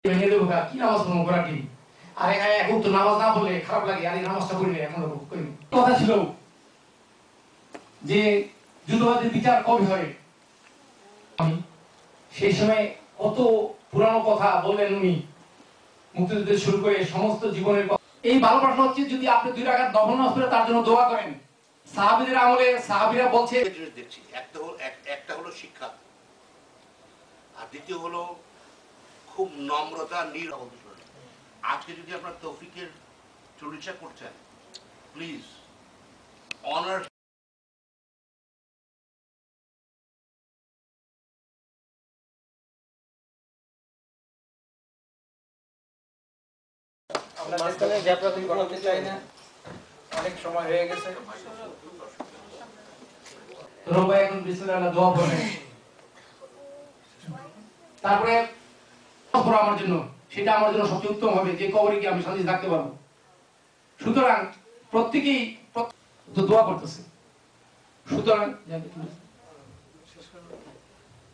ভেঙে দেবো কি নামাজ ভঙ্গ করা কি? আরে এখন তো নামাজ না পড়লে খারাপ লাগে, আরে নামাজটা পড়ি না এখন কথা ছিল যে যুদ্ধবাদের বিচার কবে হয়। সেই সময় কত পুরানো কথা বললেন উনি, মুক্তিযুদ্ধ শুরু করে সমস্ত জীবনের কথা। এই ভালো প্রশ্ন হচ্ছে, যদি আপনি 2 রাকাত নফল নামাজ পড়ে তার জন্য দোয়া করেন, সাহাবীদের আমলে সাহাবীরা বলছে দেখছি একটা হলো শিক্ষা, আর দ্বিতীয় হলো খুব নম্রতা আজকে যদি আপনার তৌফিকের চর্চা করছেন, প্লিজ অনার অনেক সময় হয়ে গেছে। এখন বিসমিল্লাহ দোয়া করবেন, তারপরে আমার জন্য, সেটা আমার জন্য সবচেয়ে উত্তম হবে যে কবরে গিয়ে আমি শান্তি থাকতে পারবো। সুতরাং প্রত্যেকেই তো দোয়া করতেছে, সুতরাং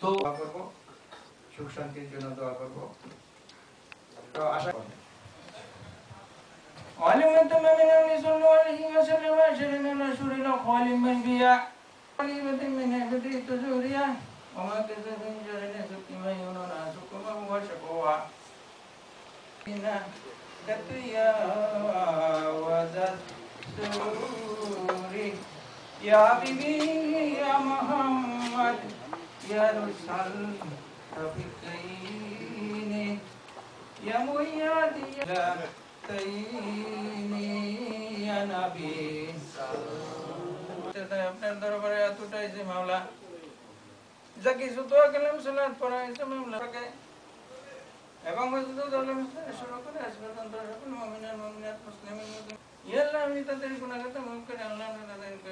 তো দোয়া করব, সুখ শান্তির জন্য দোয়া করব। তো আশা করি علمت من صلى عليه وسلم وشرنا رسولنا خالد من بيا علمت من هبتي تزوريا وما كذب من جرنا سكما يوننا سكما وشكوا إنا كتيا وزاد سوري يا حبيبي يا محمد يا رسول رفيقين يا ميادي يا আপনার দরবারে এতটাই যে মাওলা যা কিছু তো কালাম সালাত পড়াইছে মাওলাকে এবং শুরু করে আসবে সকল মুমিন মুমিনাত মুসলিম ইয়া আল্লাহ আমি তাদের গুনাহগার মাফ করে আল্লাহ তাদেরকে